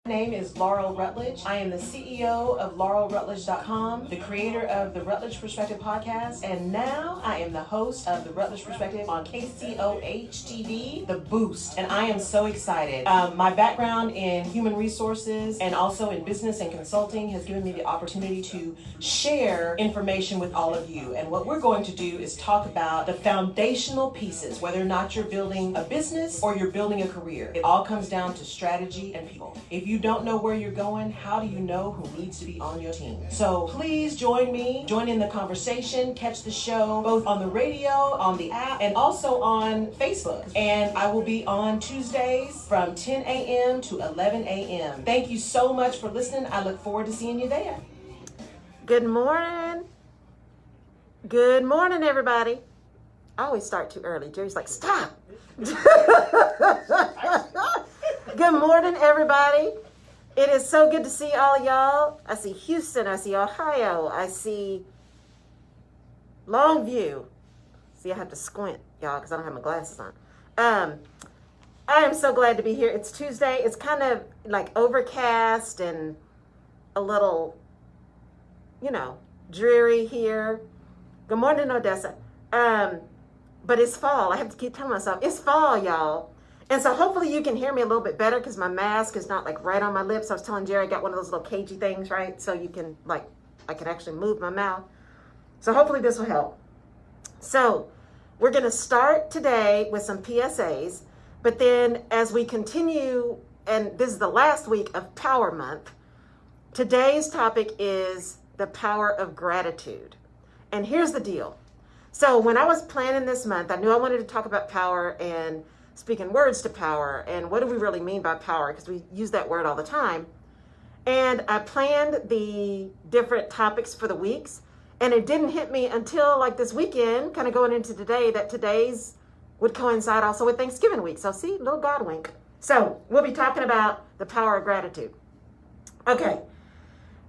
My name is Laurel Rutledge. I am the CEO of LaurelRutledge.com, the creator of the Rutledge Perspective podcast, and now I am the host of the Rutledge Perspective on KCOH TV, The Boost, and I am so excited. My background in human resources and also in business and consulting has given me the opportunity to share information with all of you, and what we're going to do is talk about the foundational pieces, whether or not you're building a business or you're building a career. It all comes down to strategy and people. If you don't know where you're going, how do you know who needs to be on your team? So please join me, join in the conversation, catch the show both on the radio, on the app, and also on Facebook. And I will be on Tuesdays from 10 a.m. to 11 a.m. Thank you so much for listening. I look forward to seeing you there. Good morning. Good morning, everybody. I always start too early. Jerry's like, stop. Good morning, everybody. It is so good to see all y'all. I see Houston. I see Ohio. I see Longview. See, I have to squint, y'all, because I don't have my glasses on. I am so glad to be here. It's Tuesday. It's kind of like overcast and a little, dreary here. Good morning, Odessa. But it's fall. I have to keep telling myself, it's fall, y'all. And so hopefully you can hear me a little bit better because my mask is not like right on my lips. I was telling Jerry I got one of those little cagey things, right? So you can I can actually move my mouth. So hopefully this will help. So we're going to start today with some PSAs, but then as we continue, and this is the last week of Power Month, today's topic is the power of gratitude. And here's the deal. So when I was planning this month, I knew I wanted to talk about power and speaking words to power, and what do we really mean by power, because we use that word all the time. And I planned the different topics for the weeks, and it didn't hit me until like this weekend, kind of going into today, that today's would coincide also with Thanksgiving week. So see, little God wink. So we'll be talking about the power of gratitude. Okay,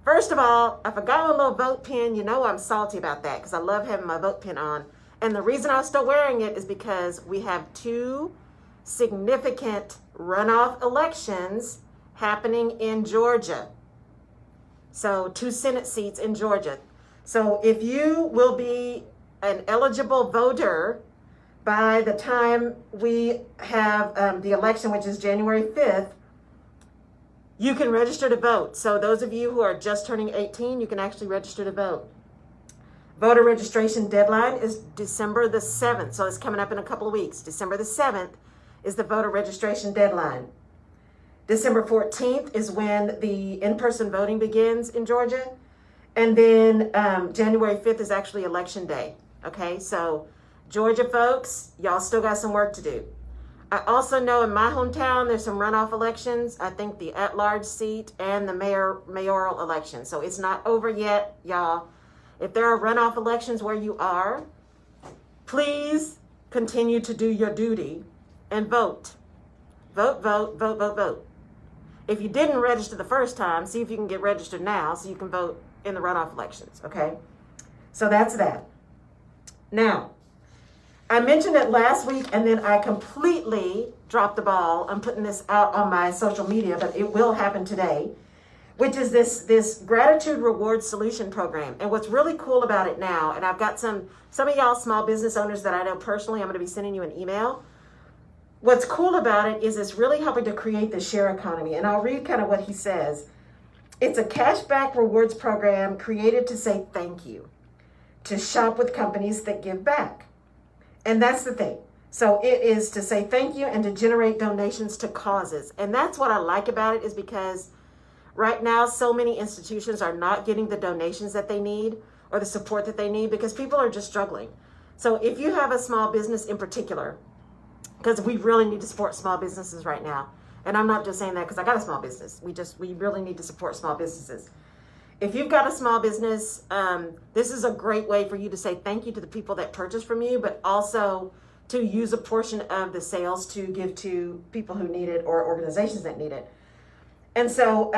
first of all, I forgot my little vote pin. You know I'm salty about that because I love having my vote pin on. And the reason I was still wearing it is because we have two significant runoff elections happening in Georgia. So 2 Senate seats in Georgia. So if you will be an eligible voter by the time we have the election, which is January 5th, you can register to vote. So those of you who are just turning 18, you can actually register to vote. Voter registration deadline is December the 7th. So it's coming up in a couple of weeks. December the 7th is the voter registration deadline. December 14th is when the in-person voting begins in Georgia. And then January 5th is actually election day. Okay, so Georgia folks, y'all still got some work to do. I also know in my hometown, there's some runoff elections. I think the at-large seat and the mayoral election. So it's not over yet, y'all. If there are runoff elections where you are, please continue to do your duty and vote. Vote, vote, vote, vote, vote. If you didn't register the first time, see if you can get registered now so you can vote in the runoff elections, okay? So that's that. Now, I mentioned it last week and then I completely dropped the ball. I'm putting this out on my social media, but it will happen today, which is this gratitude reward solution program. And what's really cool about it now, and I've got some of y'all small business owners that I know personally, I'm going to be sending you an email. What's cool about it is it's really helping to create the share economy. And I'll read kind of what he says. It's a cashback rewards program created to say thank you, to shop with companies that give back. And that's the thing. So it is to say thank you and to generate donations to causes. And that's what I like about it, is because right now so many institutions are not getting the donations that they need or the support that they need because people are just struggling. So if you have a small business in particular, because we really need to support small businesses right now. And I'm not just saying that because I got a small business. We really need to support small businesses. If you've got a small business, this is a great way for you to say thank you to the people that purchase from you, but also to use a portion of the sales to give to people who need it or organizations that need it. And so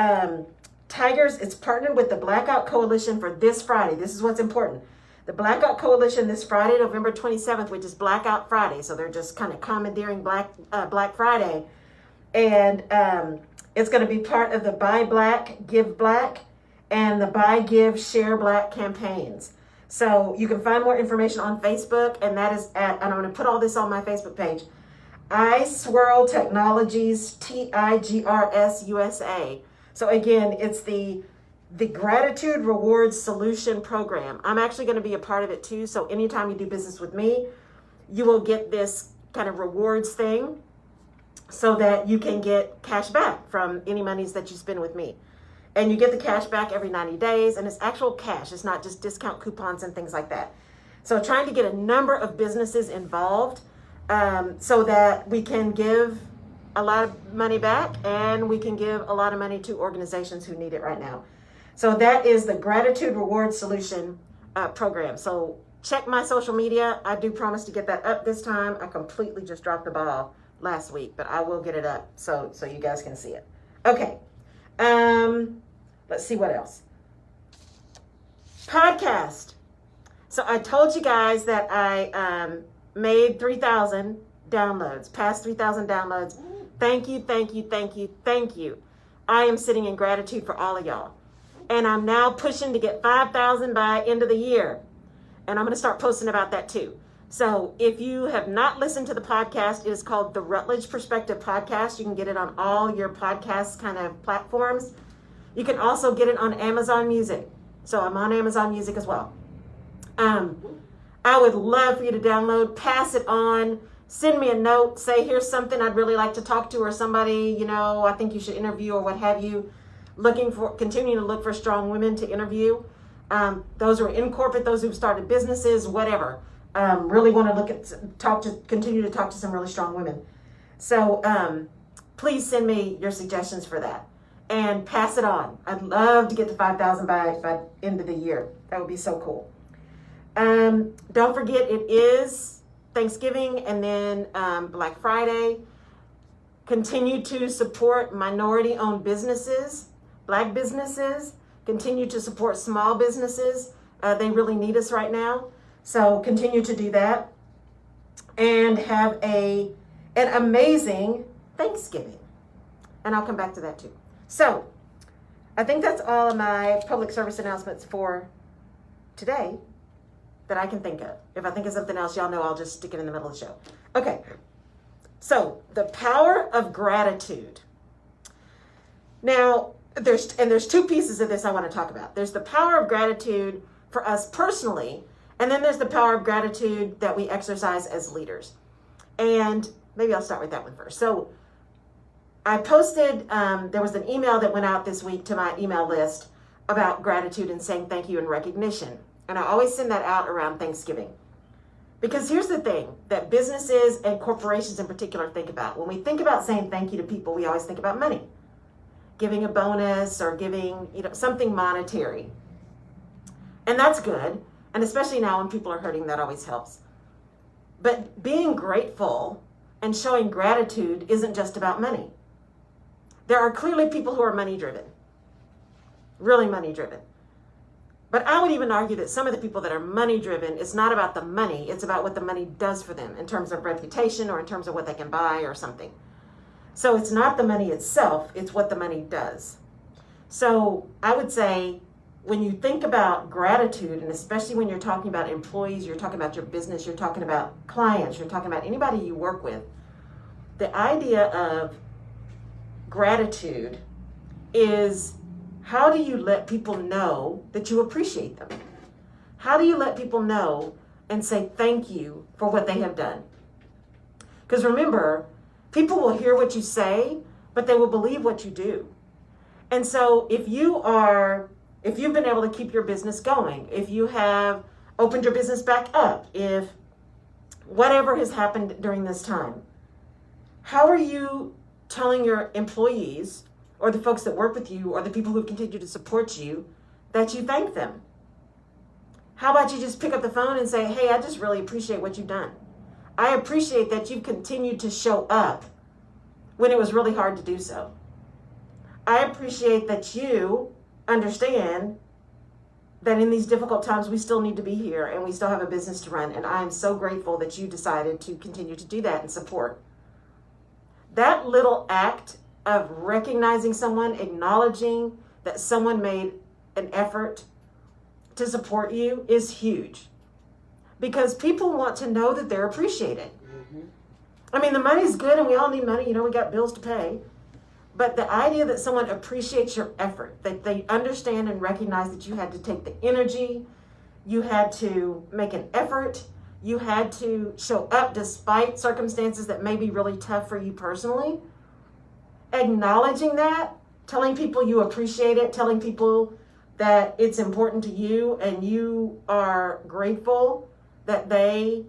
Tigers, it's partnered with the Blackout Coalition for this Friday. This is what's important. The Blackout Coalition this Friday, November 27th, which is Blackout Friday. So they're just kind of commandeering Black Friday. And It's going to be part of the Buy Black, Give Black, and the Buy, Give, Share Black campaigns. So you can find more information on Facebook, and that is and I'm going to put all this on my Facebook page, iSwirl Technologies, TIGRS USA. So again, it's the Gratitude Rewards Solution Program. I'm actually going to be a part of it too. So anytime you do business with me, you will get this kind of rewards thing so that you can get cash back from any monies that you spend with me. And you get the cash back every 90 days, and it's actual cash. It's not just discount coupons and things like that. So trying to get a number of businesses involved so that we can give a lot of money back, and we can give a lot of money to organizations who need it right now. So that is the Gratitude Reward Solution program. So check my social media. I do promise to get that up this time. I completely just dropped the ball last week, but I will get it up so you guys can see it. Okay. Let's see what else. Podcast. So I told you guys that I made 3,000 downloads, past 3,000 downloads. Thank you, thank you, thank you, thank you. I am sitting in gratitude for all of y'all. And I'm now pushing to get 5,000 by end of the year. And I'm going to start posting about that too. So if you have not listened to the podcast, it is called the Rutledge Perspective Podcast. You can get it on all your podcast kind of platforms. You can also get it on Amazon Music. So I'm on Amazon Music as well. I would love for you to download, pass it on, send me a note, say here's something I'd really like to talk to, or somebody, I think you should interview, or what have you. Continuing to look for strong women to interview. Those who are in corporate, those who've started businesses, whatever. Really want to continue to talk to some really strong women. So please send me your suggestions for that and pass it on. I'd love to get to 5,000 by end of the year. That would be so cool. Don't forget, it is Thanksgiving and then Black Friday. Continue to support minority-owned businesses, Black businesses. Continue to support small businesses. They really need us right now. So continue to do that. And have an amazing Thanksgiving. And I'll come back to that too. So I think that's all of my public service announcements for today that I can think of. If I think of something else, y'all know I'll just stick it in the middle of the show. Okay. So the power of gratitude. Now, there's two pieces of this I want to talk about. There's the power of gratitude for us personally, and then there's the power of gratitude that we exercise as leaders. And maybe I'll start with that one first. So I posted, there was an email that went out this week to my email list about gratitude and saying thank you and recognition. And I always send that out around Thanksgiving. Because here's the thing that businesses and corporations in particular think about. When we think about saying thank you to people, we always think about money. Giving a bonus or giving, something monetary. And that's good. And especially now when people are hurting, that always helps. But being grateful and showing gratitude isn't just about money. There are clearly people who are money driven. Really money driven. But I would even argue that some of the people that are money driven, it's not about the money, it's about what the money does for them in terms of reputation or in terms of what they can buy or something. So it's not the money itself, it's what the money does. So I would say when you think about gratitude, and especially when you're talking about employees, you're talking about your business, you're talking about clients, you're talking about anybody you work with, the idea of gratitude is, how do you let people know that you appreciate them? How do you let people know and say thank you for what they have done? Because remember, people will hear what you say, but they will believe what you do. And so if you've been able to keep your business going, if you have opened your business back up, if whatever has happened during this time, how are you telling your employees or the folks that work with you or the people who continue to support you that you thank them? How about you just pick up the phone and say, hey, I just really appreciate what you've done. I appreciate that you've continued to show up when it was really hard to do so. I appreciate that you understand that in these difficult times, we still need to be here and we still have a business to run. And I am so grateful that you decided to continue to do that and support. That little act of recognizing someone, acknowledging that someone made an effort to support you is huge. Because people want to know that they're appreciated. I mean, the money's good and we all need money. We got bills to pay. But the idea that someone appreciates your effort, that they understand and recognize that you had to take the energy, you had to make an effort, you had to show up despite circumstances that may be really tough for you personally. Acknowledging that, telling people you appreciate it, telling people that it's important to you and you are grateful that they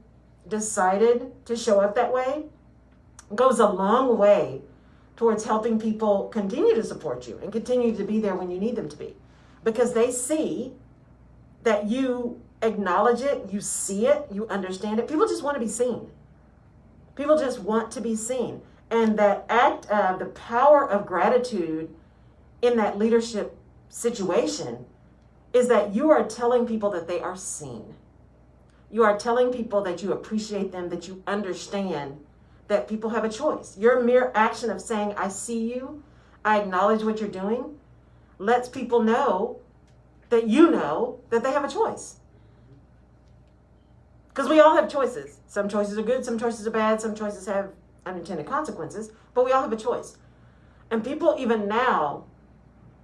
decided to show up that way, goes a long way towards helping people continue to support you and continue to be there when you need them to be. Because they see that you acknowledge it, you see it, you understand it. People just want to be seen. People just want to be seen. And that act of the power of gratitude in that leadership situation is that you are telling people that they are seen. You are telling people that you appreciate them, that you understand that people have a choice. Your mere action of saying, I see you, I acknowledge what you're doing, lets people know that you know that they have a choice. Because we all have choices. Some choices are good, some choices are bad, some choices have unintended consequences, but we all have a choice. And people even now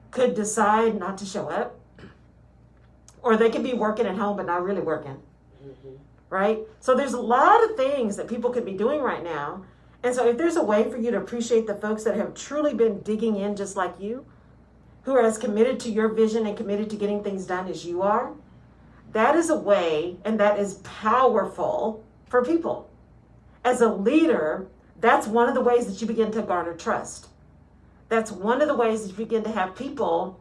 could decide not to show up, or they could be working at home but not really working. Right? So there's a lot of things that people could be doing right now. And so if there's a way for you to appreciate the folks that have truly been digging in just like you, who are as committed to your vision and committed to getting things done as you are, that is a way, and that is powerful for people. As a leader, that's one of the ways that you begin to garner trust. That's one of the ways that you begin to have people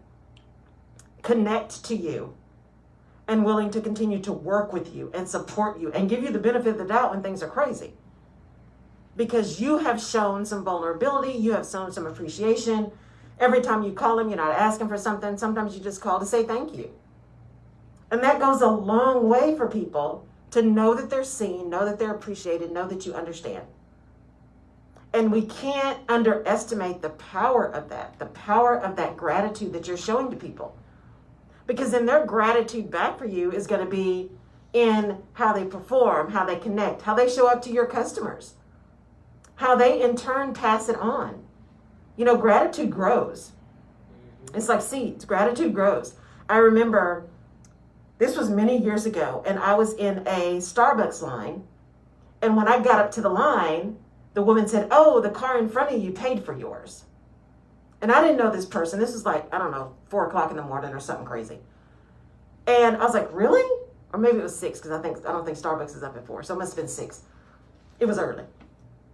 connect to you and willing to continue to work with you and support you and give you the benefit of the doubt when things are crazy. Because you have shown some vulnerability, you have shown some appreciation. Every time you call them, you're not asking for something. Sometimes you just call to say thank you. And that goes a long way for people to know that they're seen, know that they're appreciated, know that you understand. And we can't underestimate the power of that gratitude that you're showing to people. Because then their gratitude back for you is going to be in how they perform, how they connect, how they show up to your customers, how they in turn pass it on. Gratitude grows. It's like seeds. Gratitude grows. I remember this was many years ago, and I was in a Starbucks line. And when I got up to the line, the woman said, "Oh, the car in front of you paid for yours." And I didn't know this person. This was like, 4:00 in the morning or something crazy. And I was like, really? Or maybe it was 6, because I don't think Starbucks is up at 4. So it must have been 6. It was early.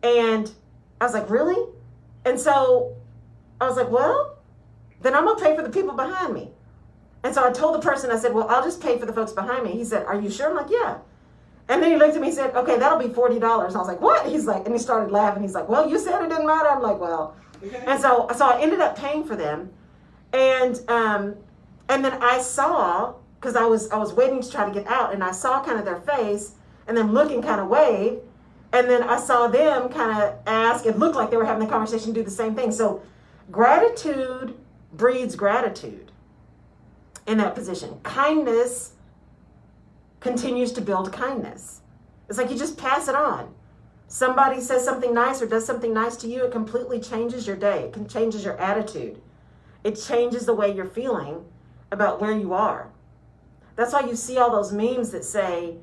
And I was like, really? And so I was like, well, then I'm going to pay for the people behind me. And so I told the person, I said, well, I'll just pay for the folks behind me. He said, are you sure? I'm like, yeah. And then he looked at me and said, okay, that'll be $40. And I was like, what? He's like, and he started laughing. He's like, well, you said it didn't matter. I'm like, well. Okay. And so I ended up paying for them. And then I saw, because I was waiting to try to get out, and I saw kind of their face and then looking kind of wave. And then I saw them kind of ask, it looked like they were having the conversation, do the same thing. So gratitude breeds gratitude in that position. Kindness continues to build kindness. It's like you just pass it on. Somebody says something nice or does something nice to you, it completely changes your day. It changes your attitude. It changes the way you're feeling about where you are. That's why you see all those memes that say,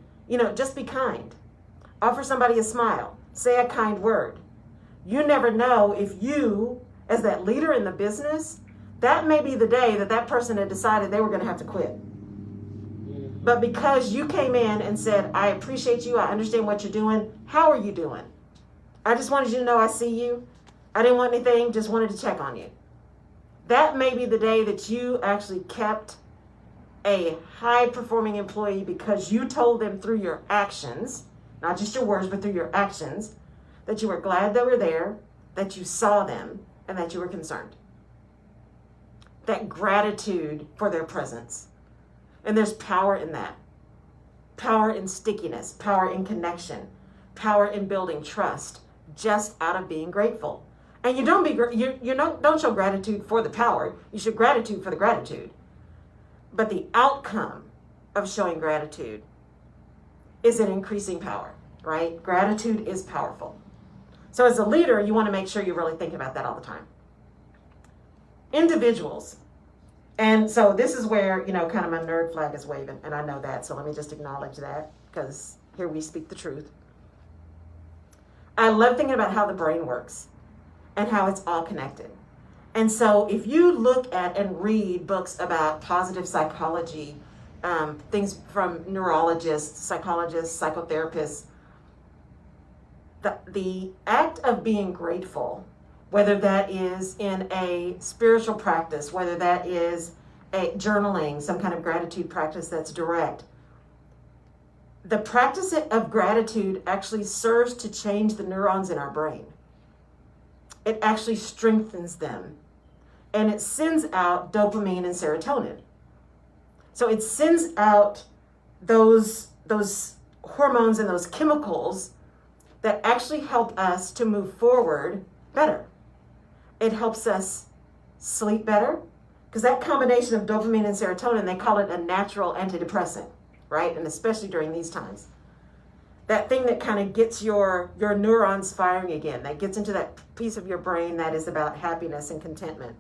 just be kind. Offer somebody a smile. Say a kind word. You never know if you, as that leader in the business, that may be the day that person had decided they were going to have to quit. But because you came in and said, I appreciate you, I understand what you're doing, how are you doing? I just wanted you to know I see you. I didn't want anything, just wanted to check on you. That may be the day that you actually kept a high-performing employee because you told them through your actions, not just your words, but through your actions, that you were glad they were there, that you saw them, and that you were concerned. That gratitude for their presence. And there's power in that. Power in stickiness, power in connection, power in building trust, just out of being grateful. And you don't show gratitude for the power. You show gratitude for the gratitude. But the outcome of showing gratitude is an increasing power, right? Gratitude is powerful. So as a leader, you want to make sure you really think about that all the time. Individuals. And so this is where, kind of my nerd flag is waving, and I know that, so let me just acknowledge that, because here we speak the truth. I love thinking about how the brain works and how it's all connected. And so if you look at and read books about positive psychology, things from neurologists, psychologists, psychotherapists, the act of being grateful, whether that is in a spiritual practice, whether that is a journaling, some kind of gratitude practice that's direct, the practice of gratitude actually serves to change the neurons in our brain. It actually strengthens them. And it sends out dopamine and serotonin. So it sends out those hormones and those chemicals that actually help us to move forward better. It helps us sleep better, because that combination of dopamine and serotonin, they call it a natural antidepressant, right? And especially during these times. That thing that kind of gets your neurons firing again, that gets into that piece of your brain that is about happiness and contentment.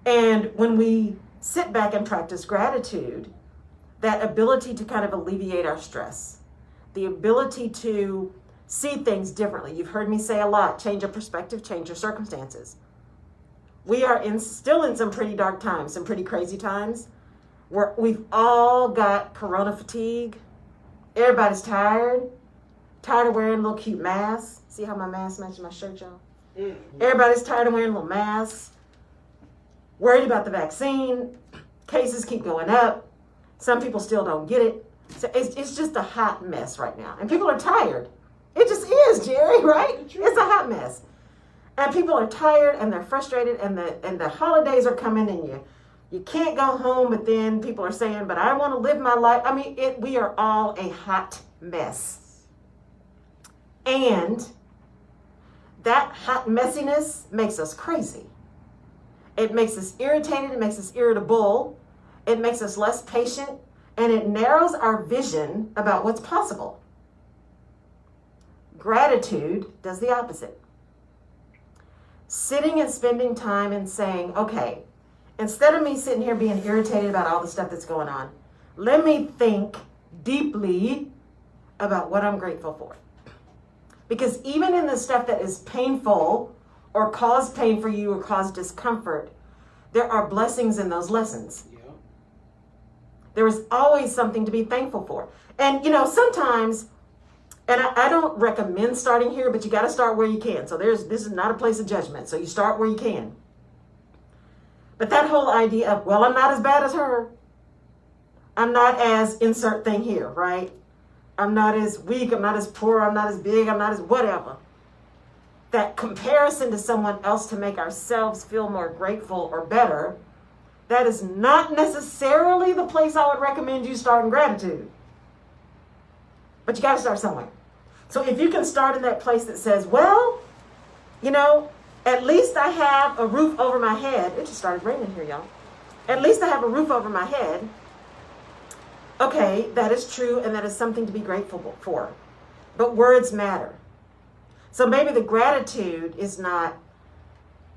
And when we sit back and practice gratitude, that ability to kind of alleviate our stress, the ability to see things differently. You've heard me say a lot, change your perspective, change your circumstances. We are still in some pretty dark times, some pretty crazy times, where we've all got corona fatigue. Everybody's tired of wearing little cute masks. See how my mask matches my shirt, y'all? Mm-hmm. Everybody's tired of wearing little masks. Worried about the vaccine. Cases keep going up. Some people still don't get it. So it's just a hot mess right now. And people are tired. It just is, Jerry, right? It's a hot mess. And people are tired and they're frustrated, and the holidays are coming, and you can't go home, but then people are saying, but I want to live my life. I mean, we are all a hot mess. And that hot messiness makes us crazy. It makes us irritated. It makes us irritable. It makes us less patient. And it narrows our vision about what's possible. Gratitude does the opposite. Sitting and spending time and saying, okay, instead of me sitting here being irritated about all the stuff that's going on, let me think deeply about what I'm grateful for. Because even in the stuff that is painful or cause pain for you or cause discomfort, there are blessings in those lessons. Yeah. There is always something to be thankful for. And, sometimes, and I don't recommend starting here, but you got to start where you can. So this is not a place of judgment. So you start where you can. But that whole idea of, well, I'm not as bad as her. I'm not as insert thing here, right? I'm not as weak. I'm not as poor. I'm not as big. I'm not as whatever. That comparison to someone else to make ourselves feel more grateful or better, that is not necessarily the place I would recommend you start in gratitude. But you got to start somewhere. So if you can start in that place that says, well, at least I have a roof over my head. It just started raining here, y'all. At least I have a roof over my head. Okay, that is true, and that is something to be grateful for. But words matter. So maybe the gratitude is not,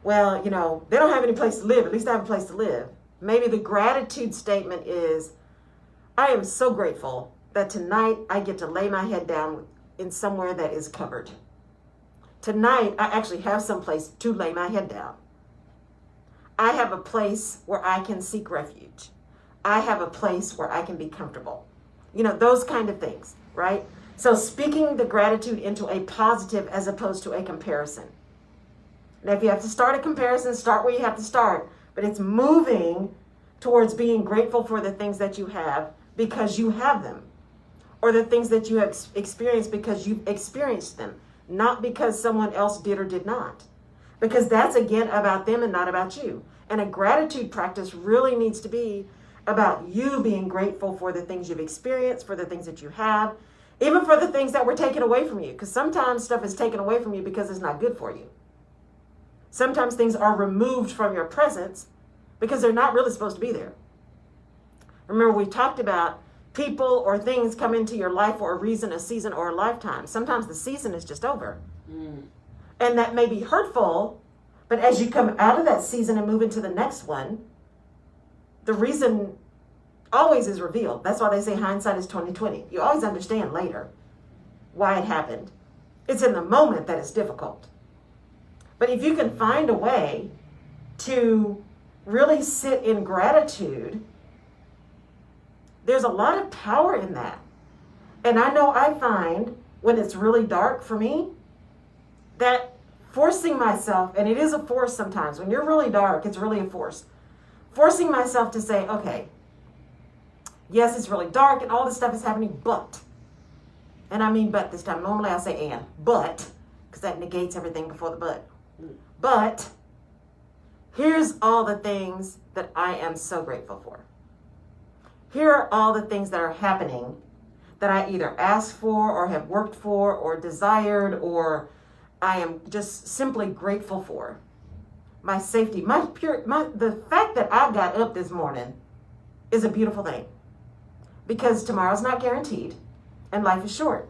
well, they don't have any place to live. At least I have a place to live. Maybe the gratitude statement is, I am so grateful that tonight I get to lay my head down in somewhere that is covered. Tonight, I actually have some place to lay my head down. I have a place where I can seek refuge. I have a place where I can be comfortable. Those kind of things, right? So speaking the gratitude into a positive as opposed to a comparison. Now, if you have to start a comparison, start where you have to start. But it's moving towards being grateful for the things that you have because you have them. Or the things that you have experienced because you've experienced them. Not because someone else did or did not. Because that's, again, about them and not about you. And a gratitude practice really needs to be about you being grateful for the things you've experienced, for the things that you have. Even for the things that were taken away from you, because sometimes stuff is taken away from you because it's not good for you. Sometimes things are removed from your presence because they're not really supposed to be there. Remember, we talked about people or things come into your life for a reason, a season, or a lifetime. Sometimes the season is just over. And that may be hurtful, but as you come out of that season and move into the next one, the reason always is revealed. That's why they say hindsight is 20/20. You always understand later why it happened. It's in the moment that it's difficult. But if you can find a way to really sit in gratitude, there's a lot of power in that. And I know I find when it's really dark for me, that forcing myself, and it is a force sometimes, when you're really dark, it's really a force. Forcing myself to say, okay, yes, it's really dark and all this stuff is happening, but, and I mean but this time, normally I say and, but, because that negates everything before the but here's all the things that I am so grateful for. Here are all the things that are happening that I either asked for or have worked for or desired or I am just simply grateful for. My safety, the fact that I got up this morning is a beautiful thing because tomorrow's not guaranteed and life is short.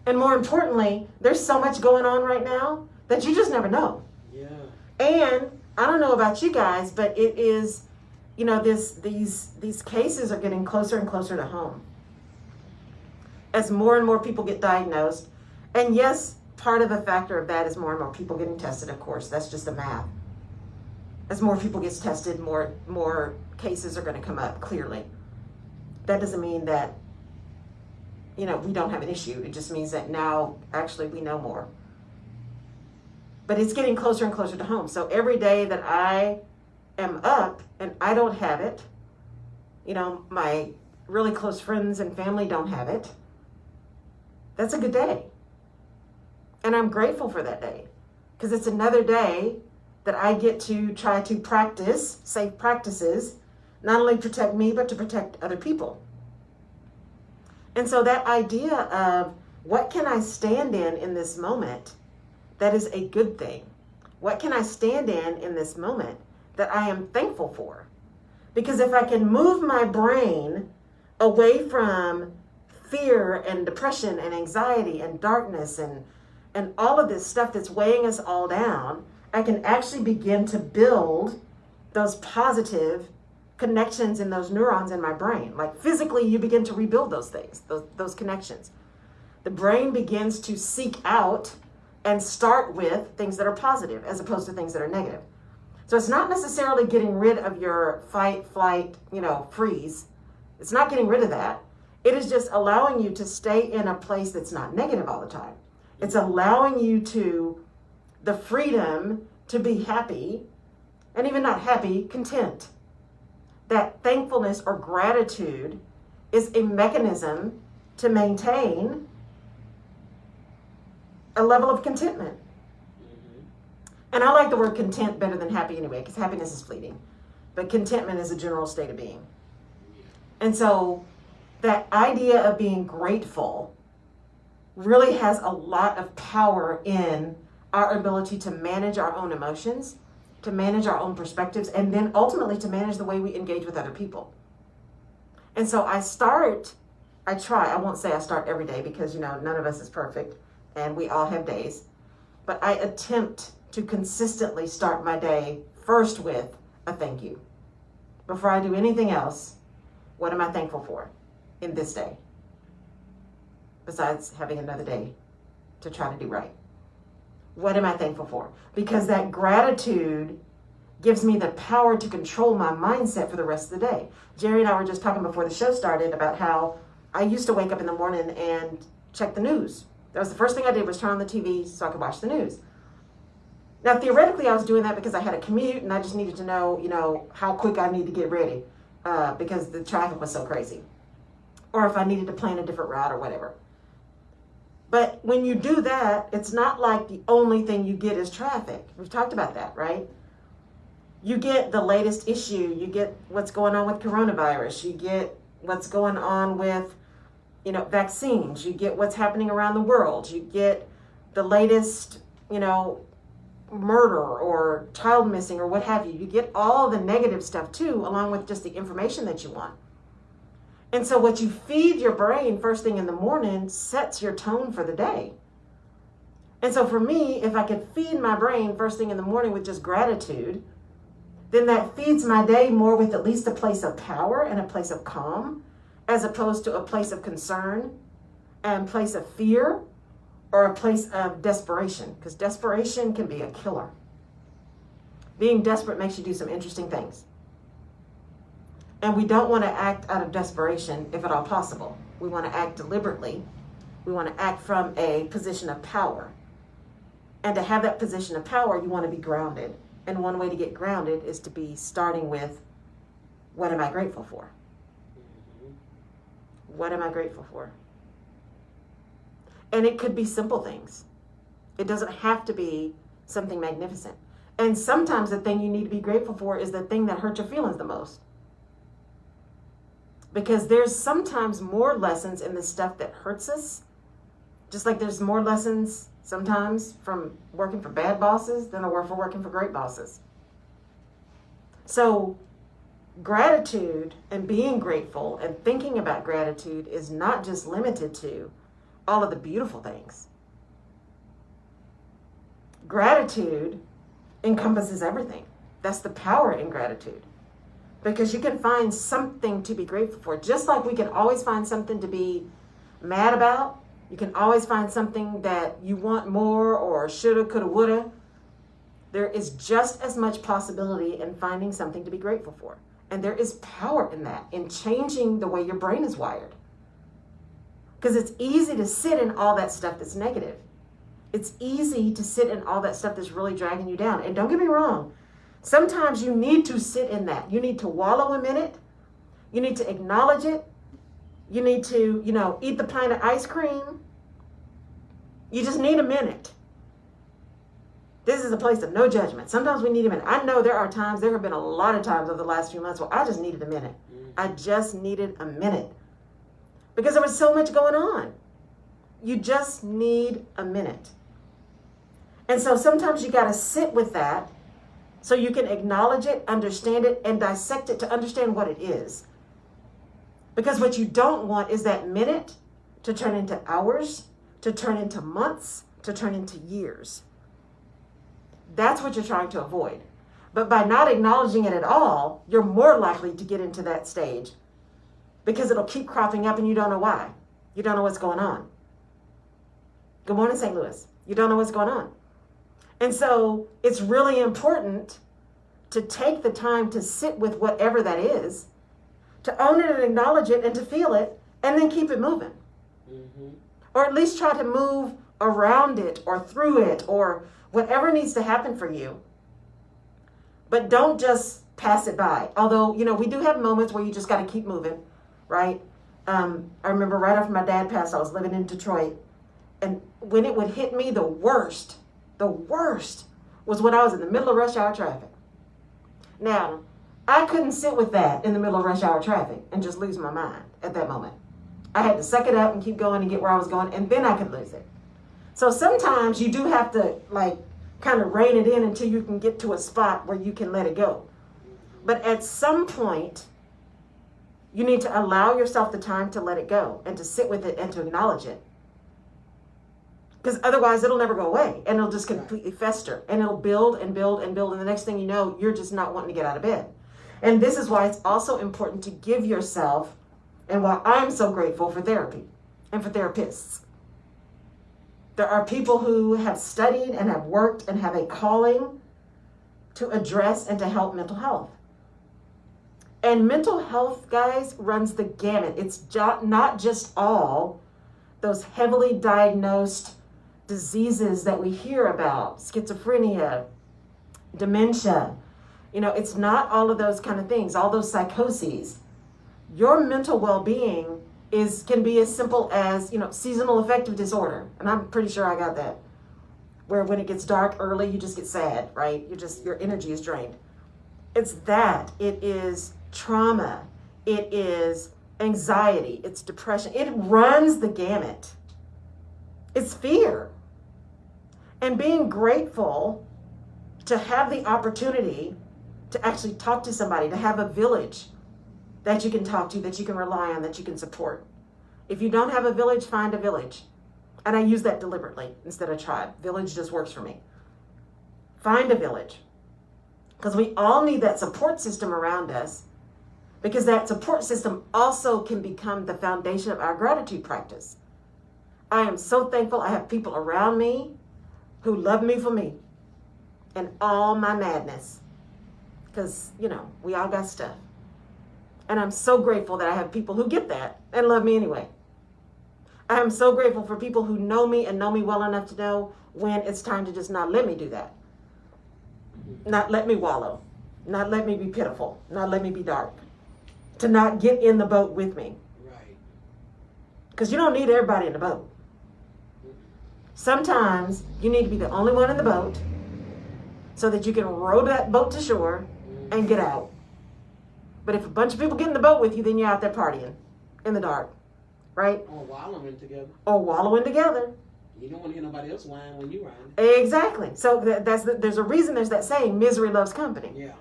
And more importantly, there's so much going on right now that you just never know. Yeah. And I don't know about you guys, but it is, you know, these cases are getting closer and closer to home as more and more people get diagnosed. And yes, part of the factor of that is more and more people getting tested, of course. That's just the math. As more people gets tested, more cases are going to come up, clearly. That doesn't mean that, you know, we don't have an issue. It just means that now, actually, we know more. But it's getting closer and closer to home. So every day that I am up and I don't have it, you know, my really close friends and family don't have it, that's a good day. And I'm grateful for that day because it's another day that I get to try to practice safe practices, not only protect me, but to protect other people. And so that idea of what can I stand in this moment that is a good thing? What can I stand in this moment that I am thankful for? Because if I can move my brain away from fear and depression and anxiety and darkness and all of this stuff that's weighing us all down, I can actually begin to build those positive connections in those neurons in my brain. Like physically, you begin to rebuild those things, those connections. The brain begins to seek out and start with things that are positive as opposed to things that are negative. So it's not necessarily getting rid of your fight, flight, freeze. It's not getting rid of that. It is just allowing you to stay in a place that's not negative all the time. It's allowing you the freedom to be happy, and even not happy, content. That thankfulness or gratitude is a mechanism to maintain a level of contentment. And I like the word content better than happy anyway, because happiness is fleeting. But contentment is a general state of being. And so that idea of being grateful really has a lot of power in our ability to manage our own emotions, to manage our own perspectives, and then ultimately to manage the way we engage with other people. And so I won't say I start every day because, none of us is perfect and we all have days, but I attempt to consistently start my day first with a thank you. Before I do anything else, what am I thankful for in this day? Besides having another day to try to do right. What am I thankful for? Because that gratitude gives me the power to control my mindset for the rest of the day. Jerry and I were just talking before the show started about how I used to wake up in the morning and check the news. That was the first thing I did, was turn on the TV so I could watch the news. Now, theoretically, I was doing that because I had a commute and I just needed to know, how quick I need to get ready because the traffic was so crazy. Or if I needed to plan a different route or whatever. But when you do that, it's not like the only thing you get is traffic. We've talked about that, right? You get the latest issue. You get what's going on with coronavirus. You get what's going on with, vaccines, you get what's happening around the world, you get the latest, murder or child missing or what have you. You get all the negative stuff too, along with just the information that you want. And so what you feed your brain first thing in the morning sets your tone for the day. And so for me, if I could feed my brain first thing in the morning with just gratitude, then that feeds my day more with at least a place of power and a place of calm, as opposed to a place of concern and place of fear or a place of desperation, because desperation can be a killer. Being desperate makes you do some interesting things. And we don't want to act out of desperation if at all possible. We want to act deliberately. We want to act from a position of power. And to have that position of power, you want to be grounded. And one way to get grounded is to be starting with, what am I grateful for? What am I grateful for? And it could be simple things. It doesn't have to be something magnificent. And sometimes the thing you need to be grateful for is the thing that hurt your feelings the most. Because there's sometimes more lessons in the stuff that hurts us. Just like there's more lessons sometimes from working for bad bosses than there were for working for great bosses. So gratitude and being grateful and thinking about gratitude is not just limited to all of the beautiful things. Gratitude encompasses everything. That's the power in gratitude. Because you can find something to be grateful for. Just like we can always find something to be mad about, you can always find something that you want more or shoulda, coulda, woulda. There is just as much possibility in finding something to be grateful for. And there is power in that, in changing the way your brain is wired. Because it's easy to sit in all that stuff that's negative. It's easy to sit in all that stuff that's really dragging you down. And don't get me wrong, sometimes you need to sit in that. You need to wallow a minute. You need to acknowledge it. You need to, eat the pint of ice cream. You just need a minute. This is a place of no judgment. Sometimes we need a minute. I know there have been a lot of times over the last few months where I just needed a minute. I just needed a minute. Because there was so much going on. You just need a minute. And so sometimes you got to sit with that so you can acknowledge it, understand it, and dissect it to understand what it is. Because what you don't want is that minute to turn into hours, to turn into months, to turn into years. That's what you're trying to avoid. But by not acknowledging it at all, you're more likely to get into that stage because it'll keep cropping up and you don't know why. You don't know what's going on. Good morning, St. Louis. You don't know what's going on. And so it's really important to take the time to sit with whatever that is, to own it and acknowledge it and to feel it, and then keep it moving. Mm-hmm. Or at least try to move around it or through it or whatever needs to happen for you. But don't just pass it by. Although, we do have moments where you just got to keep moving, right? I remember right after my dad passed, I was living in Detroit. And when it would hit me, the worst was when I was in the middle of rush hour traffic. Now, I couldn't sit with that in the middle of rush hour traffic and just lose my mind at that moment. I had to suck it up and keep going and get where I was going, and then I could lose it. So sometimes you do have to kind of rein it in until you can get to a spot where you can let it go. But at some point, you need to allow yourself the time to let it go and to sit with it and to acknowledge it. Because otherwise it'll never go away and it'll just completely fester and it'll build and build and build. And the next thing you know, you're just not wanting to get out of bed. And this is why it's also important to give yourself, and why I'm so grateful for therapy and for therapists. There are people who have studied and have worked and have a calling to address and to help mental health. And mental health, guys, runs the gamut. It's not just all those heavily diagnosed diseases that we hear about, schizophrenia, dementia. It's not all of those kind of things, all those psychoses. Your mental well-being can be as simple as, seasonal affective disorder. And I'm pretty sure I got that. Where when it gets dark early, you just get sad, right? Your energy is drained. It's that. It is trauma. It is anxiety, it's depression. It runs the gamut. It's fear. And being grateful to have the opportunity to actually talk to somebody, to have a village that you can talk to, that you can rely on, that you can support. If you don't have a village, find a village. And I use that deliberately instead of tribe. Village just works for me. Find a village. Because we all need that support system around us, because that support system also can become the foundation of our gratitude practice. I am so thankful I have people around me who love me for me and all my madness. Because, we all got stuff. And I'm so grateful that I have people who get that and love me anyway. I am so grateful for people who know me and know me well enough to know when it's time to just not let me do that. Not let me wallow. Not let me be pitiful. Not let me be dark. To not get in the boat with me. Right. Because you don't need everybody in the boat. Sometimes you need to be the only one in the boat so that you can row that boat to shore and get out. But if a bunch of people get in the boat with you, then you're out there partying in the dark. Right? Or wallowing together. Or wallowing together. You don't want to hear nobody else whine when you whine. Exactly. So there's a reason there's that saying, misery loves company. Yeah.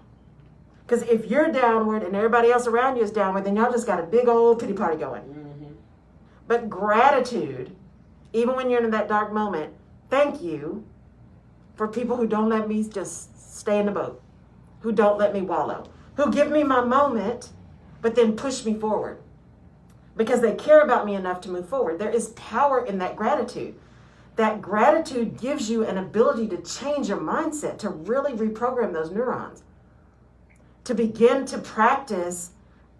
Because if you're downward and everybody else around you is downward, then y'all just got a big old pity party going. Mm-hmm. But gratitude, even when you're in that dark moment, thank you for people who don't let me just stay in the boat, who don't let me wallow, who give me my moment, but then push me forward. Because they care about me enough to move forward. There is power in that gratitude. That gratitude gives you an ability to change your mindset, to really reprogram those neurons, to begin to practice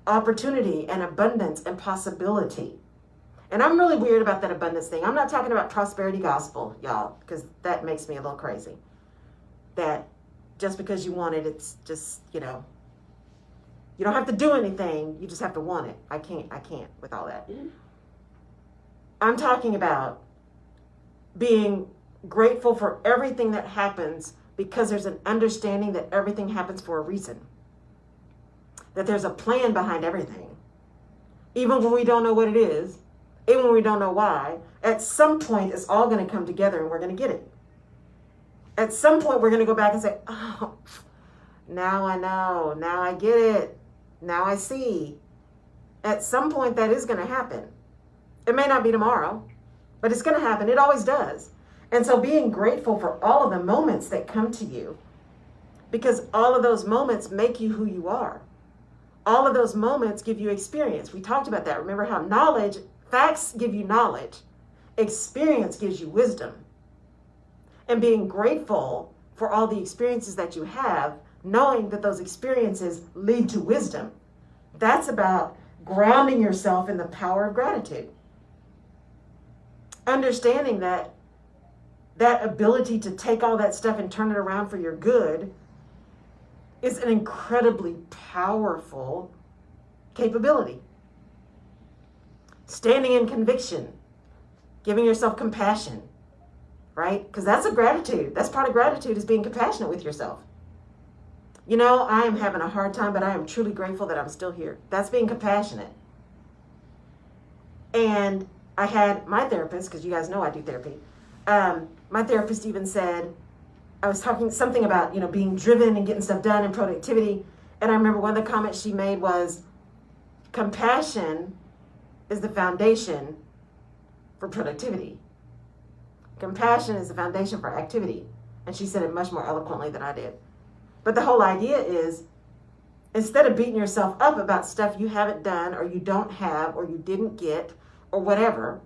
opportunity and abundance and possibility. And I'm really weird about that abundance thing. I'm not talking about prosperity gospel, y'all, because that makes me a little crazy. That just because you want it, it's just, you don't have to do anything. You just have to want it. I can't with all that. Mm-hmm. I'm talking about being grateful for everything that happens because there's an understanding that everything happens for a reason. That there's a plan behind everything. Even when we don't know what it is, even when we don't know why, at some point it's all going to come together and we're going to get it. At some point we're going to go back and say, oh, now I know, now I get it. Now I see. At some point that is going to happen. It may not be tomorrow, but it's going to happen. It always does. And so being grateful for all of the moments that come to you, because all of those moments make you who you are. All of those moments give you experience. We talked about that. Remember how facts give you knowledge. Experience gives you wisdom. And being grateful for all the experiences that you have, knowing that those experiences lead to wisdom. That's about grounding yourself in the power of gratitude. Understanding that ability to take all that stuff and turn it around for your good is an incredibly powerful capability. Standing in conviction, giving yourself compassion, right? Because that's a gratitude. That's part of gratitude, is being compassionate with yourself. I am having a hard time, but I am truly grateful that I'm still here. That's being compassionate. And I had my therapist, because you guys know I do therapy. My therapist even said, I was talking something about, being driven and getting stuff done and productivity. And I remember one of the comments she made was, compassion is the foundation for productivity. Compassion is the foundation for activity. And she said it much more eloquently than I did. But the whole idea is, instead of beating yourself up about stuff you haven't done or you don't have or you didn't get or whatever,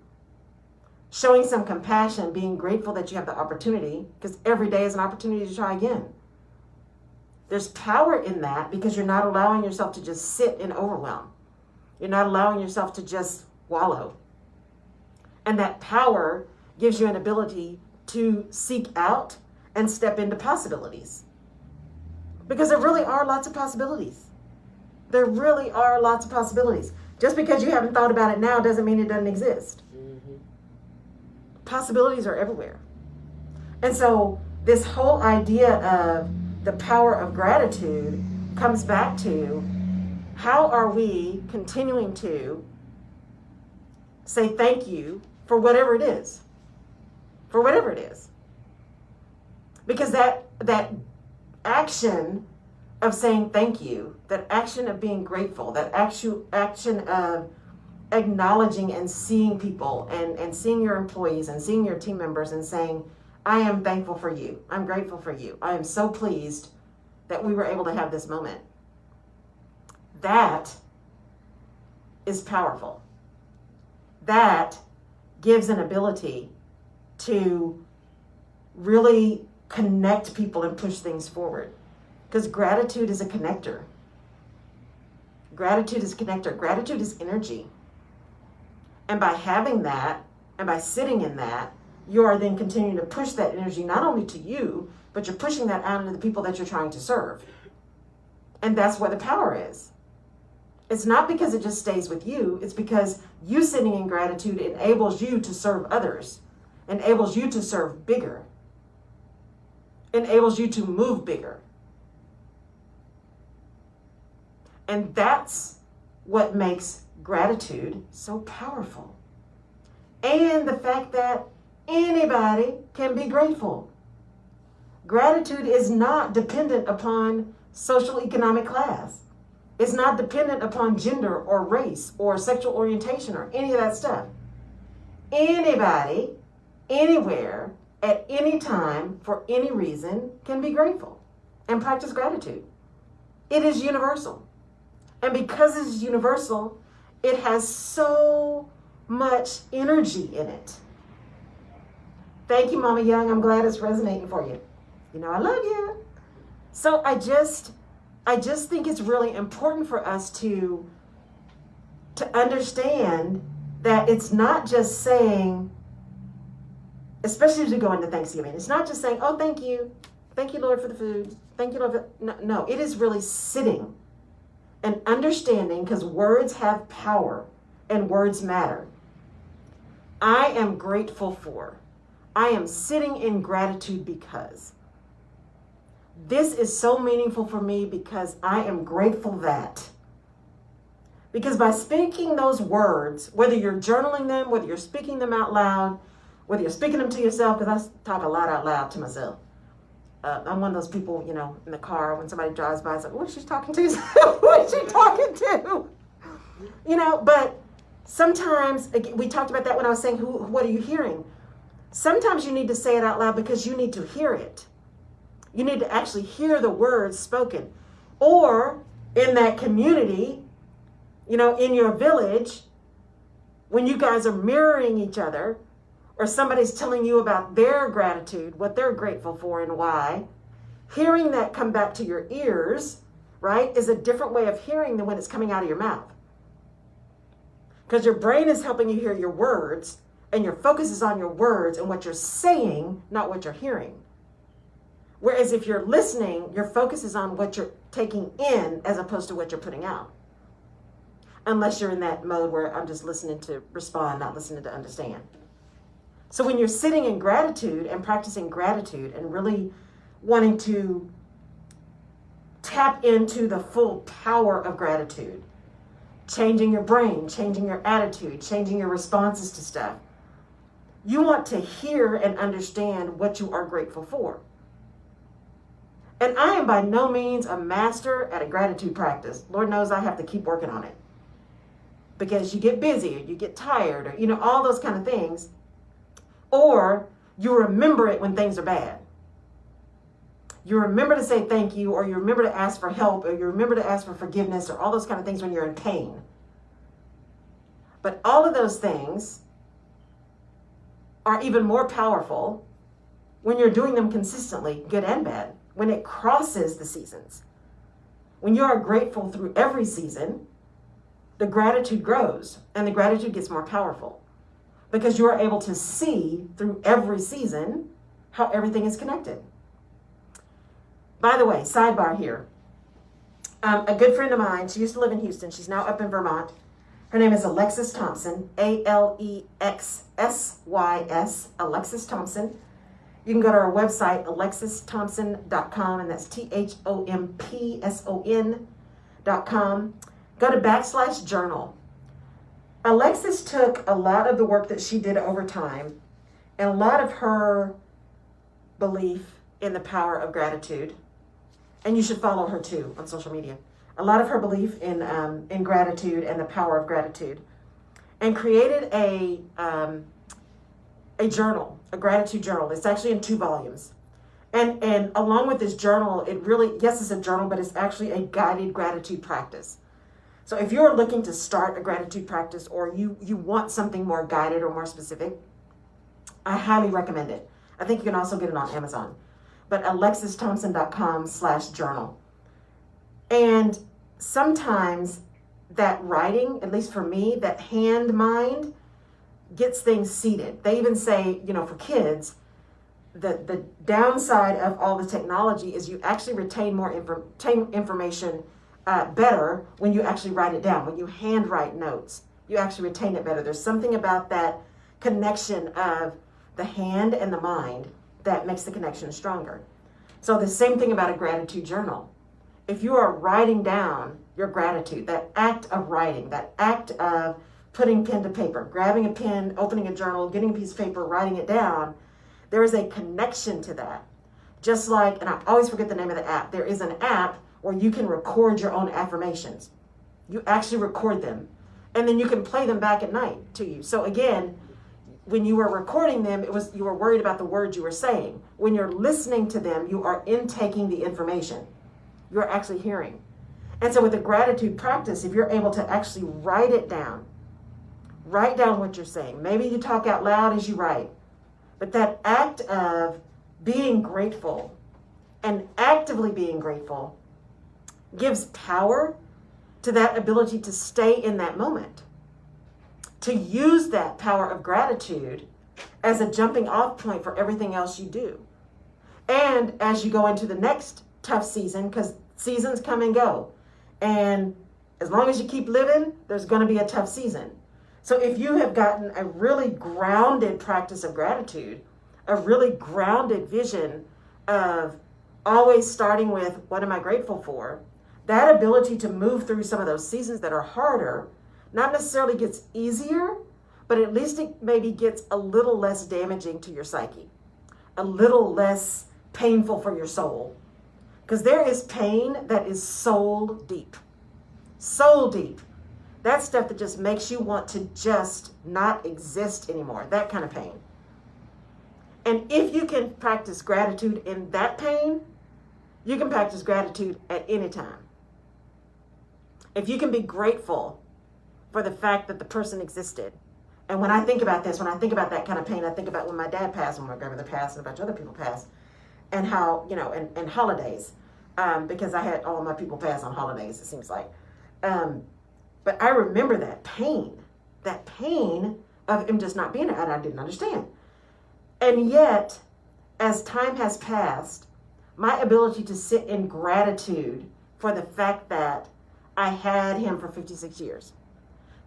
showing some compassion, being grateful that you have the opportunity, because every day is an opportunity to try again. There's power in that because you're not allowing yourself to just sit in overwhelm. You're not allowing yourself to just wallow. And that power gives you an ability to seek out and step into possibilities. Because there really are lots of possibilities. There really are lots of possibilities. Just because you haven't thought about it now doesn't mean it doesn't exist. Mm-hmm. Possibilities are everywhere. And so this whole idea of the power of gratitude comes back to how are we continuing to say thank you for whatever it is? For whatever it is. Because that action of saying thank you, that action of being grateful, that action of acknowledging and seeing people and seeing your employees and seeing your team members and saying, I am thankful for you. I'm grateful for you. I am so pleased that we were able to have this moment. That is powerful. That gives an ability to really connect people and push things forward. Because gratitude is a connector. Gratitude is a connector. Gratitude is energy. And by having that, and by sitting in that, you are then continuing to push that energy not only to you, but you're pushing that out into the people that you're trying to serve. And that's where the power is. It's not because it just stays with you. It's because you sitting in gratitude enables you to serve others, enables you to serve bigger, enables you to move bigger. And that's what makes gratitude so powerful. And the fact that anybody can be grateful. Gratitude is not dependent upon social economic class. It's not dependent upon gender or race or sexual orientation or any of that stuff. Anybody, anywhere, at any time, for any reason, can be grateful and practice gratitude. It is universal. And because it's universal, it has so much energy in it. Thank you, Mama Young. I'm glad it's resonating for you. You know I love you. So I just think it's really important for us to understand that it's not just saying, especially as we go into Thanksgiving, it's not just saying, oh, thank you, Lord, for the food. Thank you, Lord, for... No, it is really sitting and understanding, because words have power and words matter. I am grateful for. I am sitting in gratitude because. This is so meaningful for me because I am grateful that. Because by speaking those words, whether you're journaling them, whether you're speaking them out loud, whether you're speaking them to yourself, because I talk a lot out loud to myself. I'm one of those people, in the car when somebody drives by, it's like, what is she talking to? What is she talking to? But sometimes, we talked about that when I was saying, what are you hearing? Sometimes you need to say it out loud because you need to hear it. You need to actually hear the words spoken. Or in that community, in your village, when you guys are mirroring each other, or somebody's telling you about their gratitude, what they're grateful for and why, hearing that come back to your ears, right, is a different way of hearing than when it's coming out of your mouth. Because your brain is helping you hear your words, and your focus is on your words and what you're saying, not what you're hearing. Whereas if you're listening, your focus is on what you're taking in as opposed to what you're putting out. Unless you're in that mode where I'm just listening to respond, not listening to understand. So when you're sitting in gratitude and practicing gratitude and really wanting to tap into the full power of gratitude, changing your brain, changing your attitude, changing your responses to stuff, you want to hear and understand what you are grateful for. And I am by no means a master at a gratitude practice. Lord knows I have to keep working on it. Because you get busy, or you get tired, or all those kind of things. Or you remember it when things are bad. You remember to say thank you, or you remember to ask for help, or you remember to ask for forgiveness, or all those kind of things when you're in pain. But all of those things are even more powerful when you're doing them consistently, good and bad, when it crosses the seasons. When you are grateful through every season, the gratitude grows and the gratitude gets more powerful because you are able to see through every season how everything is connected. By the way, sidebar here. A good friend of mine, she used to live in Houston. She's now up in Vermont. Her name is Alexis Thompson, Alexsys, Alexis Thompson. You can go to our website, alexisthompson.com, and that's THOMPSON.com. Go to /journal. Alexis took a lot of the work that she did over time and a lot of her belief in the power of gratitude. And you should follow her too on social media. A lot of her belief in gratitude and the power of gratitude, and created a journal, a gratitude journal. It's actually in 2 volumes. And along with this journal, it really, yes, it's a journal, but it's actually a guided gratitude practice. So if you're looking to start a gratitude practice, or you want something more guided or more specific, I highly recommend it. I think you can also get it on Amazon. But alexisthompson.com/journal. And sometimes that writing, at least for me, that hand mind gets things seated. They even say, for kids, the downside of all the technology is you actually retain more information better when you actually write it down. When you handwrite notes, you actually retain it better. There's something about that connection of the hand and the mind that makes the connection stronger. So the same thing about a gratitude journal. If you are writing down your gratitude, that act of writing, that act of putting pen to paper, grabbing a pen, opening a journal, getting a piece of paper, writing it down, there is a connection to that. Just like, and I always forget the name of the app, there is an app where you can record your own affirmations. You actually record them, and then you can play them back at night to you. So again, when you were recording them, you were worried about the words you were saying. When you're listening to them, you are intaking the information. You're actually hearing. And so with the gratitude practice, if you're able to actually write it down, write down what you're saying. Maybe you talk out loud as you write. But that act of being grateful and actively being grateful gives power to that ability to stay in that moment. To use that power of gratitude as a jumping off point for everything else you do. And as you go into the next tough season, because seasons come and go. And as long as you keep living, there's going to be a tough season. So if you have gotten a really grounded practice of gratitude, a really grounded vision of always starting with, what am I grateful for? That ability to move through some of those seasons that are harder, not necessarily gets easier, but at least it maybe gets a little less damaging to your psyche, a little less painful for your soul. Because there is pain that is soul deep. Soul deep. That stuff that just makes you want to just not exist anymore. That kind of pain. And if you can practice gratitude in that pain, you can practice gratitude at any time. If you can be grateful for the fact that the person existed. And when I think about this, when I think about that kind of pain, I think about when my dad passed, when my grandmother passed, and a bunch of other people passed. And how, and holidays, because I had all of my people pass on holidays, it seems like. But I remember that pain of him just not being there, and I didn't understand. And yet, as time has passed, my ability to sit in gratitude for the fact that I had him for 56 years,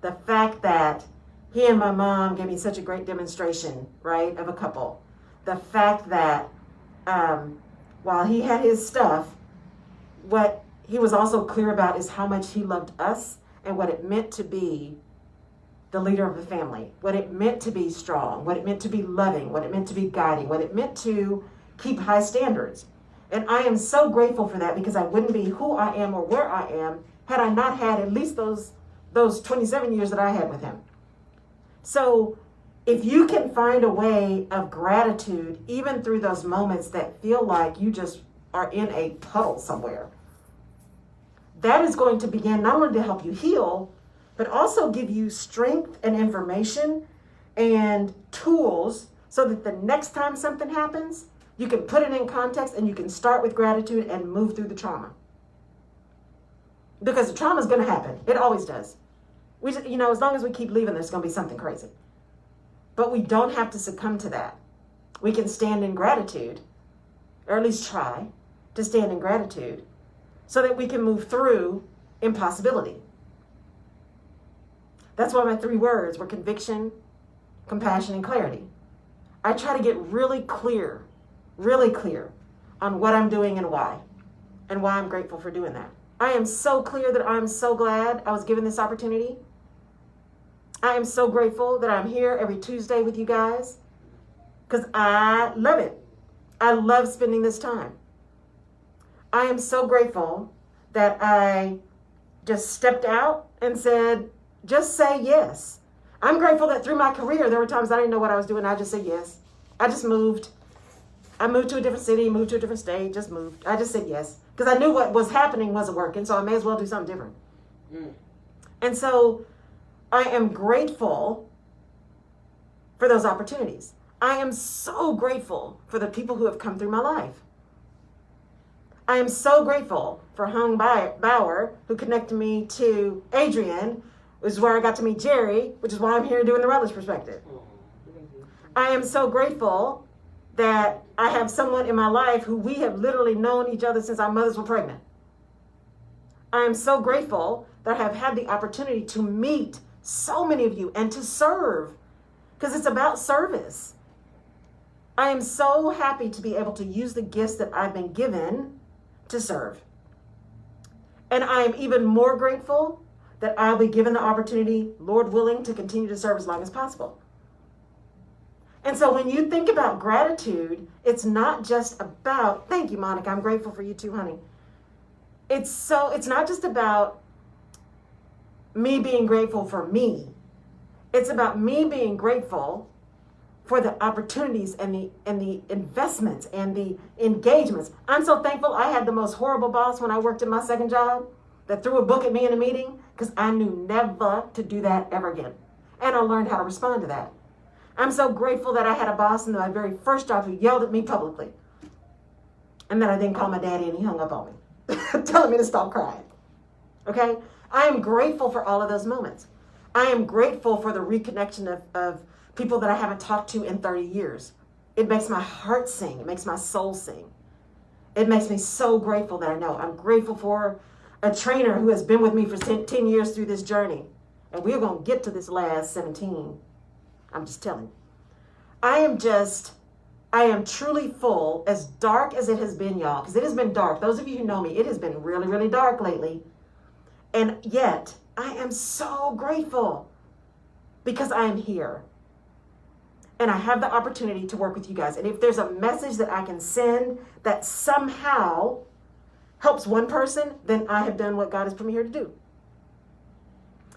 the fact that he and my mom gave me such a great demonstration, right, of a couple, the fact that while he had his stuff, what he was also clear about is how much he loved us and what it meant to be the leader of the family, what it meant to be strong, what it meant to be loving, what it meant to be guiding, what it meant to keep high standards. And I am so grateful for that, because I wouldn't be who I am or where I am had I not had at least those 27 years that I had with him. So if you can find a way of gratitude, even through those moments that feel like you just are in a puddle somewhere, that is going to begin not only to help you heal, but also give you strength and information and tools so that the next time something happens, you can put it in context and you can start with gratitude and move through the trauma. Because the trauma is going to happen. It always does. We just, as long as we keep leaving, there's going to be something crazy. But we don't have to succumb to that. We can stand in gratitude, or at least try to stand in gratitude, so that we can move through impossibility. That's why my 3 words were conviction, compassion, and clarity. I try to get really clear on what I'm doing and why I'm grateful for doing that. I am so clear that I'm so glad I was given this opportunity. I am so grateful that I'm here every Tuesday with you guys because I love it. I love spending this time. I am so grateful that I just stepped out and said, just say yes. I'm grateful that through my career, there were times I didn't know what I was doing. I just said yes. I just moved. I moved to a different city, moved to a different state, just moved. I just said yes. Because I knew what was happening wasn't working, so I may as well do something different. And so I am grateful for those opportunities. I am so grateful for the people who have come through my life. I am so grateful for Hung Bauer, who connected me to Adrian, which is where I got to meet Jerry, which is why I'm here doing the Rutledge Perspective. I am so grateful that I have someone in my life who we have literally known each other since our mothers were pregnant. I am so grateful that I have had the opportunity to meet so many of you and to serve, because it's about service. I am so happy to be able to use the gifts that I've been given to serve. And I am even more grateful that I'll be given the opportunity, Lord willing, to continue to serve as long as possible. And so when you think about gratitude, it's not just about, thank you, Monica, I'm grateful for you too, honey. It's not just about me being grateful for me. It's about me being grateful for the opportunities and the investments and the engagements. I'm so thankful I had the most horrible boss when I worked at my second job that threw a book at me in a meeting, because I knew never to do that ever again. And I learned how to respond to that. I'm so grateful that I had a boss in my very first job who yelled at me publicly. And then I didn't call my daddy and he hung up on me, telling me to stop crying. Okay? I am grateful for all of those moments. I am grateful for the reconnection of people that I haven't talked to in 30 years. It makes my heart sing. It makes my soul sing. It makes me so grateful that I know. I'm grateful for a trainer who has been with me for 10 years through this journey. And we're going to get to this last 17. I'm just telling you. I am truly full, as dark as it has been, y'all, because it has been dark. Those of you who know me, it has been really, really dark lately. And yet, I am so grateful because I am here. And I have the opportunity to work with you guys. And if there's a message that I can send that somehow helps one person, then I have done what God has put me here to do.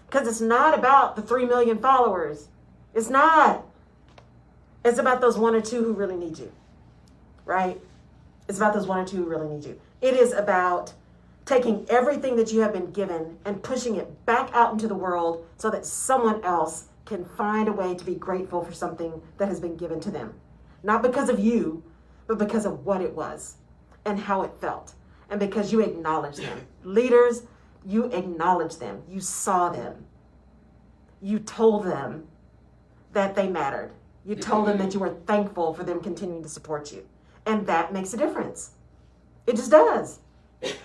Because it's not about the 3 million followers. It's not. It's about those 1 or 2 who really need you, right? It's about those 1 or 2 who really need you. It is about taking everything that you have been given and pushing it back out into the world so that someone else can find a way to be grateful for something that has been given to them. Not because of you, but because of what it was and how it felt. And because you acknowledge them. Leaders, you acknowledge them. You saw them. You told them that they mattered. You told them that you were thankful for them continuing to support you. And that makes a difference. It just does.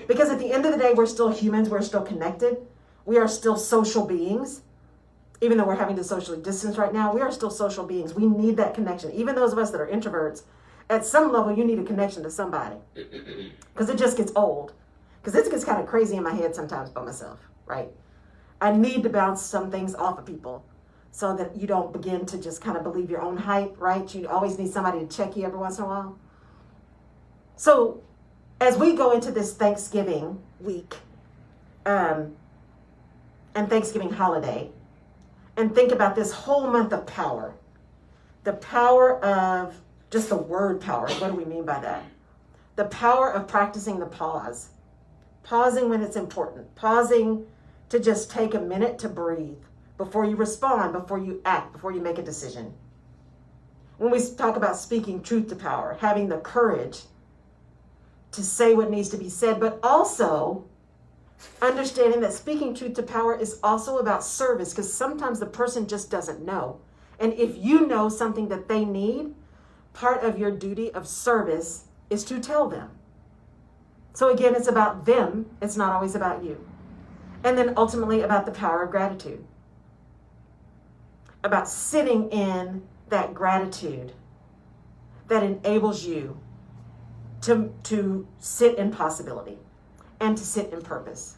Because at the end of the day, we're still humans. We're still connected. We are still social beings. Even though we're having to socially distance right now, we are still social beings. We need that connection. Even those of us that are introverts, at some level, you need a connection to somebody. Because it just gets old. Because it gets kind of crazy in my head sometimes by myself, right? I need to bounce some things off of people so that you don't begin to just kind of believe your own hype, right? You always need somebody to check you every once in a while. So as we go into this Thanksgiving week and Thanksgiving holiday, and think about this whole month of power, the power of just the word power. What do we mean by that? The power of practicing the pause. Pausing when it's important. Pausing to just take a minute to breathe before you respond, before you act, before you make a decision. When we talk about speaking truth to power, having the courage to say what needs to be said, but also understanding that speaking truth to power is also about service, because sometimes the person just doesn't know. And if you know something that they need, part of your duty of service is to tell them. So again, it's about them. It's not always about you. And then ultimately about the power of gratitude. About sitting in that gratitude that enables you to sit in possibility. and to sit in purpose.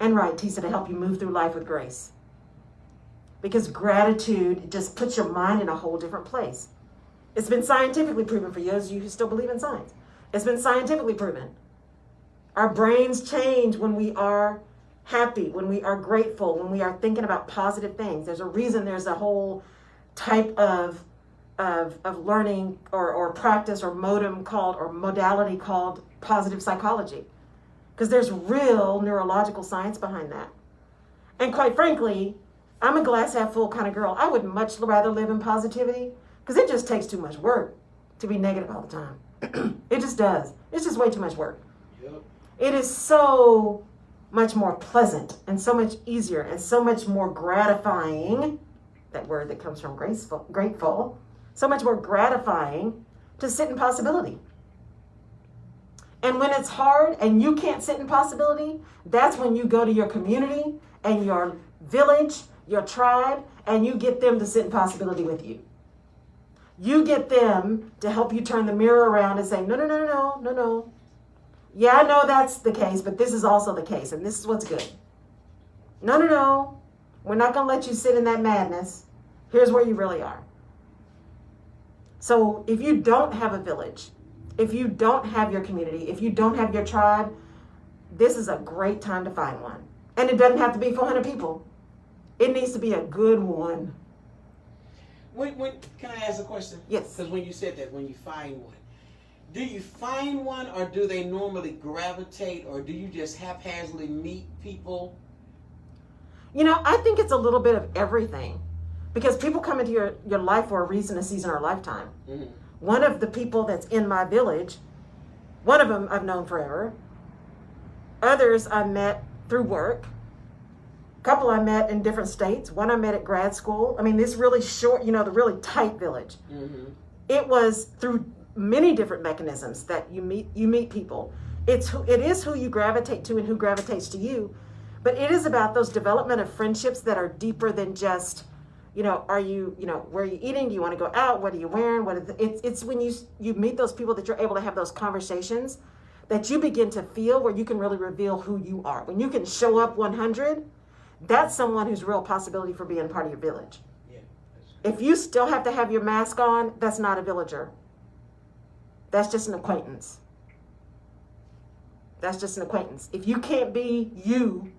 And right, Tisa, to help you move through life with grace. Because gratitude just puts your mind in a whole different place. It's been scientifically proven for those of you who still believe in science. It's been scientifically proven. Our brains change when we are happy, when we are grateful, when we are thinking about positive things. There's a reason there's a whole type of learning or practice or modality called positive psychology. Because there's real neurological science behind that. And quite frankly, I'm a glass half full kind of girl. I would much rather live in positivity because it just takes too much work to be negative all the time. It just does. It's just way too much work. Yep. It is so much more pleasant and so much easier and so much more gratifying, that word that comes from grateful, so much more gratifying to sit in possibility. And when it's hard and you can't sit in possibility, that's when you go to your community and your village, your tribe, and you get them to sit in possibility with you. You get them to help you turn the mirror around and say, no. Yeah, I know that's the case, but this is also the case, and this is what's good. No. We're not going to let you sit in that madness. Here's where you really are. So if you don't have a village, if you don't have your community, if you don't have your tribe, this is a great time to find one. And it doesn't have to be 400 people. It needs to be a good one. When can I ask a question? Yes. Because when you said that, when you find one, do you find one, or do they normally gravitate, or do you just haphazardly meet people? I think it's a little bit of everything. Because people come into your life for a reason, a season, or a lifetime. Mm-hmm. One of the people that's in my village, one of them I've known forever. Others I met through work. A couple I met in different states. One I met at grad school. I mean, this really short, the really tight village. Mm-hmm. It was through many different mechanisms that you meet people. It is who you gravitate to and who gravitates to you. But it is about those development of friendships that are deeper than just, are you, where are you eating? Do you want to go out? What are you wearing? It's when you meet those people that you're able to have those conversations that you begin to feel where you can really reveal who you are. When you can show up 100, that's someone who's real possibility for being part of your village. Yeah, if you still have to have your mask on, that's not a villager. That's just an acquaintance. That's just an acquaintance. If you can't be you,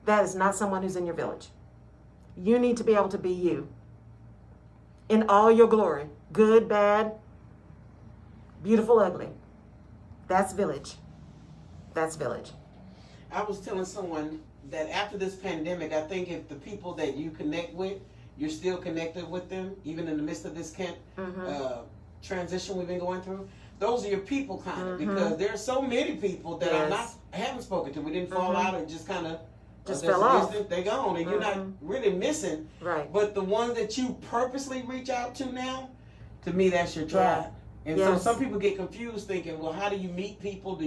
that is not someone who's in your village. You need to be able to be you in all your glory. Good, bad, beautiful, ugly. That's village. That's village. I was telling someone that after this pandemic, I think if the people that you connect with, you're still connected with them, even in the midst of this transition we've been going through. Those are your people, kind of, because there are so many people that I haven't spoken to. We didn't fall out and just kind of just fell off. They're gone, and you're not really missing. Right. But the ones that you purposely reach out to now, to me, that's your tribe. Yeah. And so some people get confused, thinking, well, how do you meet people?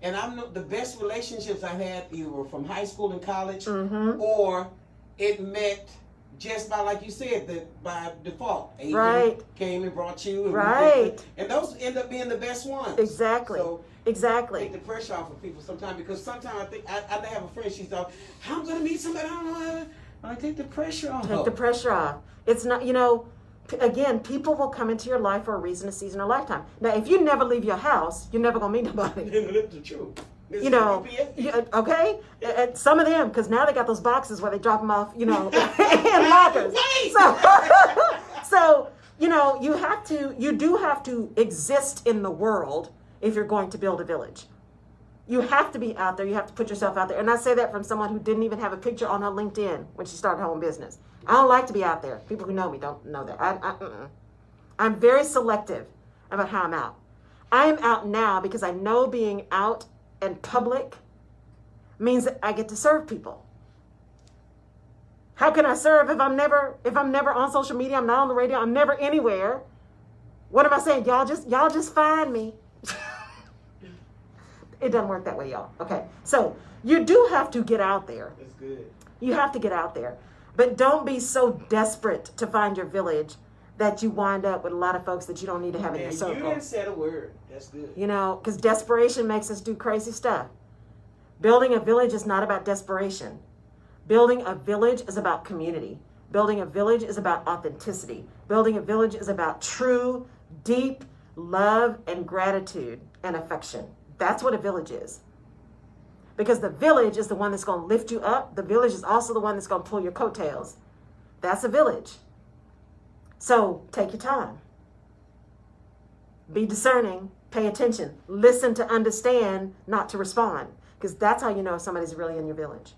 And I know the best relationships I had either were from high school and college, or it met just by, like you said, by default. Agent came and brought you. And those end up being the best ones. Exactly. So exactly. Take the pressure off of people sometimes, because sometimes I think, I have a friend, she's like, how I'm going to meet somebody, I don't know how to. I take the pressure off. Take the pressure off. It's not, again, people will come into your life for a reason, a season, or a lifetime. Now, if you never leave your house, you're never going to meet nobody. That's the truth. Okay? Some of them, because now they got those boxes where they drop them off, in lockers. So, you do have to exist in the world if you're going to build a village. You have to be out there. You have to put yourself out there. And I say that from someone who didn't even have a picture on her LinkedIn when she started her own business. I don't like to be out there. People who know me don't know that. I'm very selective about how I'm out. I am out now because I know being out and public means that I get to serve people. How can I serve if I'm never on social media, I'm not on the radio, I'm never anywhere? What am I saying? Y'all just find me. It doesn't work that way, y'all. Okay. So you do have to get out there. That's good. You have to get out there. But don't be so desperate to find your village that you wind up with a lot of folks that you don't need to have in your circle. You didn't say a word. That's good. Because desperation makes us do crazy stuff. Building a village is not about desperation. Building a village is about community. Building a village is about authenticity. Building a village is about true, deep love and gratitude and affection. That's what a village is. Because the village is the one that's going to lift you up. The village is also the one that's going to pull your coattails. That's a village. So take your time. Be discerning. Pay attention. Listen to understand, not to respond. Because that's how you know if somebody's really in your village.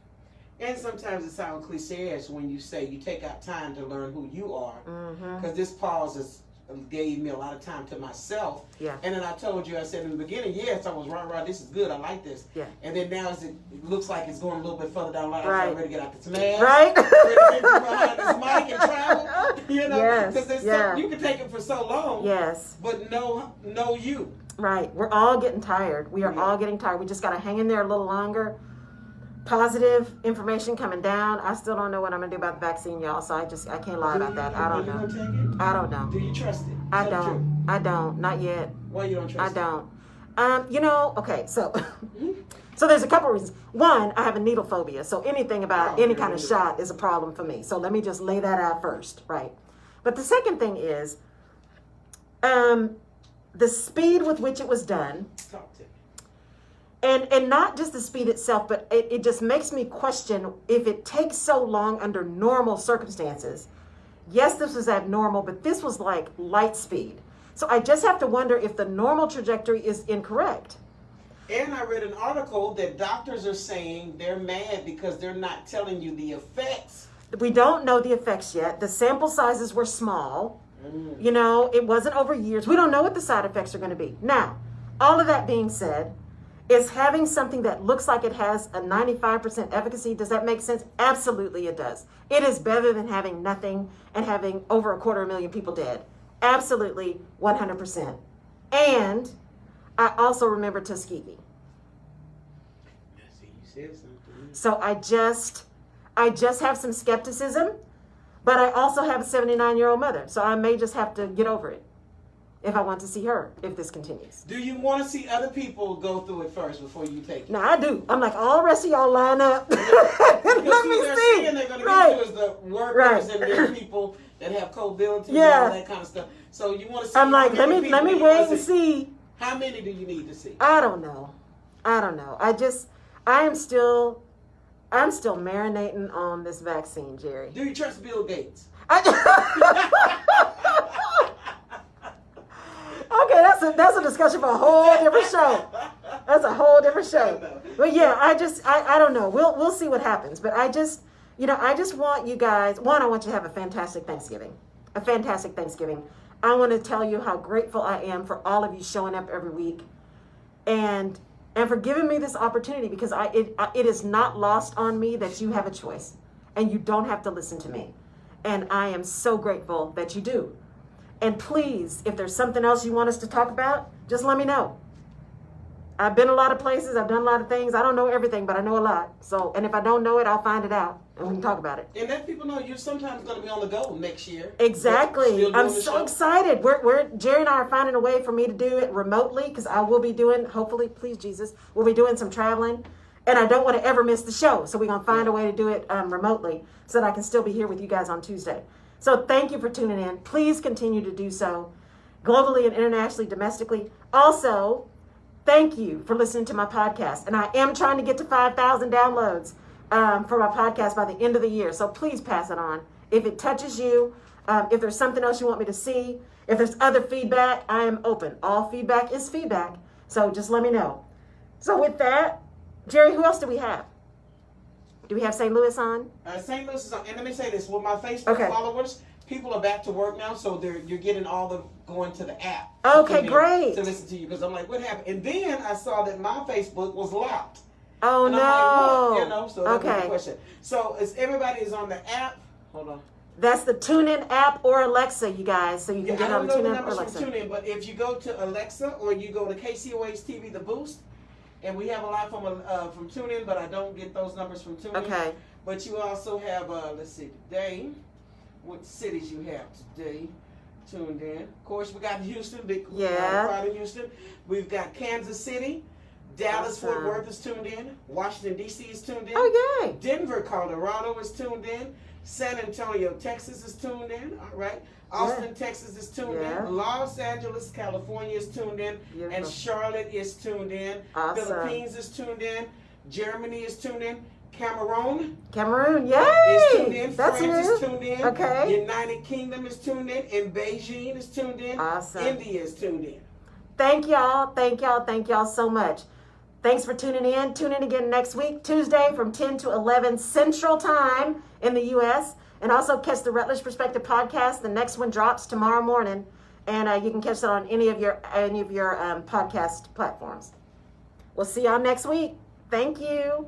And sometimes it sounds cliche as when you say you take out time to learn who you are. Because this pause gave me a lot of time to myself. Yeah. And then I told you, I said in the beginning, yes, I was right, this is good, I like this. Yeah. And then now it looks like it's going a little bit further down the line. Right. I'm ready to get out the smash. Right. Ready to get behind this mic and travel. You know? Yes. Because you can take it for so long. Yes. But know you. Right. We're all getting tired. We are all getting tired. We just got to hang in there a little longer. Positive information coming down. I still don't know what I'm going to do about the vaccine, y'all. So I can't lie about that. I don't know. Take it? I don't know. Do you trust it? I don't. I don't. Not yet. Why you don't trust it? I don't. Okay, so there's a couple reasons. One, I have a needle phobia, so anything about any kind of shot is a problem for me. So let me just lay that out first, right? But the second thing is, the speed with which it was done, Talk to me. and not just the speed itself, but it just makes me question if it takes so long under normal circumstances. Yes, this was abnormal, but this was like light speed. So I just have to wonder if the normal trajectory is incorrect. And I read an article that doctors are saying they're mad because they're not telling you the effects. We don't know the effects yet. The sample sizes were small. You know, it wasn't over years. We don't know what the side effects are going to be. Now, all of that being said, is having something that looks like it has a 95% efficacy, does that make sense? Absolutely it does. It is better than having nothing and having over 250,000 people dead. Absolutely, 100%. And I also remember Tuskegee. See, you said something. So I just have some skepticism, but I also have a 79-year-old mother. So I may just have to get over it if I want to see her, if this continues. Do you want to see other people go through it first before you take it? No, I do. I'm like, all the rest of y'all line up. Let me they're see. saying they're going to Right. get you as the workers and their people that have comorbidity and Yeah. all that kind of stuff. So you want to see I'm like, how many let me people wait you and see. How many do you need to see? I don't know. I'm still marinating on this vaccine, Jerry. Do you trust Bill Gates? Okay, that's a discussion for a whole different show. That's a whole different show. But yeah, I don't know. We'll see what happens. But I just want you guys, I want you to have a fantastic Thanksgiving. A fantastic Thanksgiving. I want to tell you how grateful I am for all of you showing up every week and for giving me this opportunity, because it is not lost on me that you have a choice and you don't have to listen to me. And I am so grateful that you do. And please, if there's something else you want us to talk about, just let me know. I've been a lot of places. I've done a lot of things. I don't know everything, but I know a lot. So, and if I don't know it, I'll find it out and we can talk about it. And let people know you're sometimes going to be on the go next year. Exactly. I'm so excited. Jerry and I are finding a way for me to do it remotely, because I will be doing, hopefully, please Jesus, we'll be doing some traveling. And I don't want to ever miss the show. So we're going to find a way to do it remotely so that I can still be here with you guys on Tuesday. So thank you for tuning in. Please continue to do so globally and internationally, domestically. Also, thank you for listening to my podcast. And I am trying to get to 5,000 downloads for my podcast by the end of the year. So please pass it on. If it touches you, if there's something else you want me to see, if there's other feedback, I am open. All feedback is feedback. So just let me know. So with that, Jerry, who else do we have? Do we have St. Louis on? St. Louis is on. And let me say this. With my Facebook followers, people are back to work now, so you're getting all the going to the app. Okay, great. To listen to you, because I'm like, what happened? And then I saw that my Facebook was locked. Oh, and no. I'm like, what? So that's okay. the question. So everybody is on the app. Hold on. That's the TuneIn app or Alexa, you guys. So you can get on the TuneIn or Alexa. TuneIn, but if you go to Alexa or you go to KCOH TV, The Boost, and we have a lot from TuneIn, but I don't get those numbers from TuneIn. Okay. But you also have, let's see, today, what cities you have today tuned in. Of course, we got Houston, big crowd in Houston. We've got Kansas City. Dallas, Awesome. Fort Worth is tuned in. Washington, D.C. is tuned in. Oh, yay. Denver, Colorado is tuned in. San Antonio, Texas is tuned in. All right. Austin, Texas is tuned in. Los Angeles, California is tuned in. Beautiful. And Charlotte is tuned in. Awesome. Philippines is tuned in. Germany is tuned in. Cameroon Yay. is tuned in. That's France new. is tuned in. Okay. United Kingdom is tuned in. And Beijing is tuned in. Awesome. India is tuned in. Thank y'all so much. Thanks for tuning in. Tune in again next week, Tuesday from 10 to 11 Central Time in the U.S. And also catch the Rutledge Perspective podcast. The next one drops tomorrow morning. And you can catch that on any of your podcast platforms. We'll see y'all next week. Thank you.